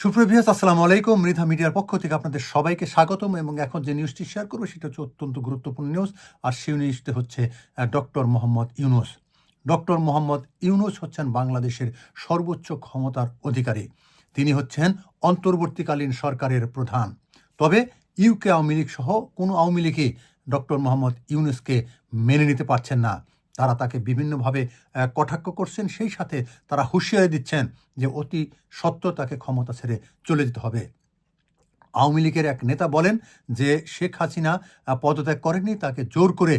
সুপ্রিয় ভিউয়ার্স, আসসালামু আলাইকুম। মৃধা মিডিয়ার পক্ষ থেকে আপনাদের সবাইকে স্বাগতম। এবং এখন যে নিউজটি শেয়ার করব সেটা হচ্ছে অত্যন্ত গুরুত্বপূর্ণ নিউজ। আর সেই নিউজটি হচ্ছে ডক্টর মোহাম্মদ ইউনূস। ডক্টর মোহাম্মদ ইউনূস হচ্ছেন বাংলাদেশের সর্বোচ্চ ক্ষমতার অধিকারী। তিনি হচ্ছেন অন্তর্বর্তীকালীন সরকারের প্রধান। তবে ইউকে আওয়ামী লীগ সহ কোনো আওয়ামী লীগই ডক্টর মোহাম্মদ ইউনূসকে মেনে নিতে পারছেন না। তারা তাকে বিভিন্নভাবে কটাক্ষ করছেন, সেই সাথে তারা হুঁশিয়ারি দিচ্ছেন যে অতি সত্বর তাকে ক্ষমতা ছেড়ে চলে যেতে হবে। আওয়ামী লীগের এক নেতা বলেন যে শেখ হাসিনা পদত্যাগ করেননি, তাকে জোর করে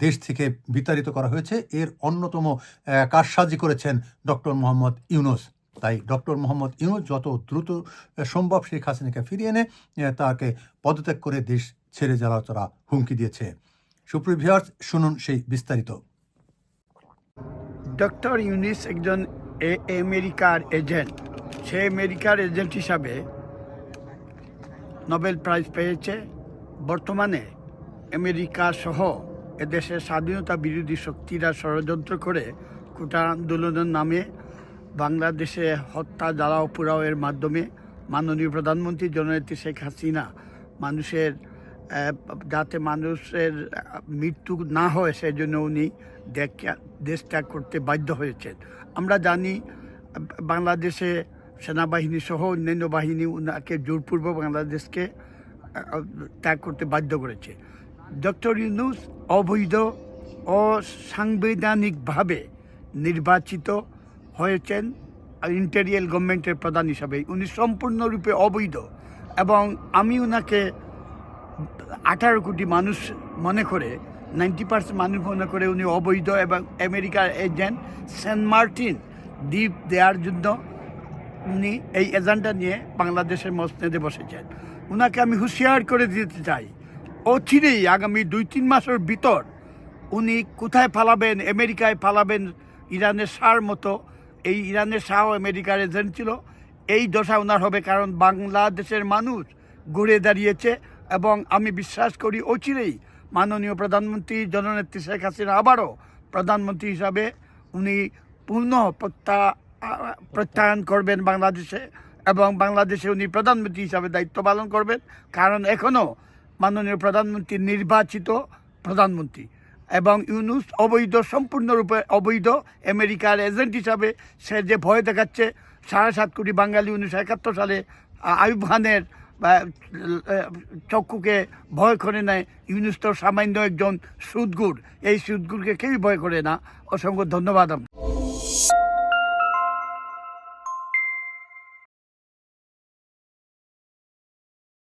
দেশ থেকে বিতাড়িত করা হয়েছে। এর অন্যতম কারসাজি করেছেন ডক্টর মোহাম্মদ ইউনূস। তাই ডক্টর মোহাম্মদ ইউনূস যত দ্রুত সম্ভব শেখ হাসিনাকে ফিরিয়ে এনে তাকে পদত্যাগ করে দেশ ছেড়ে যাওয়ার তারা হুমকি দিয়েছে। সুপ্রিয় ভিউয়ার্স, শুনুন সেই বিস্তারিত। ডক্টর ইউনূস একজন আমেরিকার এজেন্ট। সে আমেরিকার এজেন্ট হিসাবে নোবেল প্রাইজ পেয়েছে। বর্তমানে আমেরিকা সহ এদেশের স্বাধীনতা বিরোধী শক্তিরা ষড়যন্ত্র করে কোটা আন্দোলনের নামে বাংলাদেশে হত্যা, জ্বালাও পোড়াওয়ের মাধ্যমে মাননীয় প্রধানমন্ত্রী জননেত্রী শেখ হাসিনা যাতে মানুষের মৃত্যু না হয় সেই জন্য উনি দেশ ত্যাগ করতে বাধ্য হয়েছেন। আমরা জানি বাংলাদেশে সেনাবাহিনী সহ অন্যান্য বাহিনী উনাকে জোরপূর্বক বাংলাদেশকে ত্যাগ করতে বাধ্য করেছে। ডক্টর ইউনূস অবৈধ অসাংবিধানিকভাবে নির্বাচিত হয়েছেন ইন্টেরিয়াল গভর্নমেন্টের প্রধান হিসাবে। উনি সম্পূর্ণরূপে অবৈধ এবং আমি উনাকে 18 কোটি মানুষ মনে করে, 90% মানুষ মনে করে উনি অবৈধ এবং আমেরিকার এজেন্ট। সেন্ট মার্টিন দ্বীপ দেওয়ার জন্য উনি এই এজেন্ডা নিয়ে বাংলাদেশের মসনদে বসেছেন। উনাকে আমি হুঁশিয়ার করে দিতে চাই, অচিরেই আগামী 2-3 মাসের ভিতর উনি কোথায় পালাবেন, আমেরিকায় পালাবেন। ইরানের শাহর মতো, এই ইরানের শাহ আমেরিকার এজেন্ট ছিল। এই দশা ওনার হবে, কারণ বাংলাদেশের মানুষ ঘুরে দাঁড়িয়েছে এবং আমি বিশ্বাস করি অচিরেই মাননীয় প্রধানমন্ত্রী জননেত্রী শেখ হাসিনা আবারও প্রধানমন্ত্রী হিসাবে উনি পূর্ণ প্রত্যায়ন করবেন বাংলাদেশে, এবং বাংলাদেশে উনি প্রধানমন্ত্রী হিসাবে দায়িত্ব পালন করবেন। কারণ এখনও মাননীয় প্রধানমন্ত্রী নির্বাচিত প্রধানমন্ত্রী এবং ইউনূস অবৈধ, সম্পূর্ণরূপে অবৈধ আমেরিকার এজেন্ট হিসাবে সে যে ভয় দেখাচ্ছে। 7.5 কোটি বাঙালি 1971 সালে আইয়ুব খানের চক্ষুকে ভয় করে নেয়। ইউনূস তো সামান্য একজন সুদগুর, এই সুদগুরকে কেউই ভয় করে না। অসংখ্য ধন্যবাদ।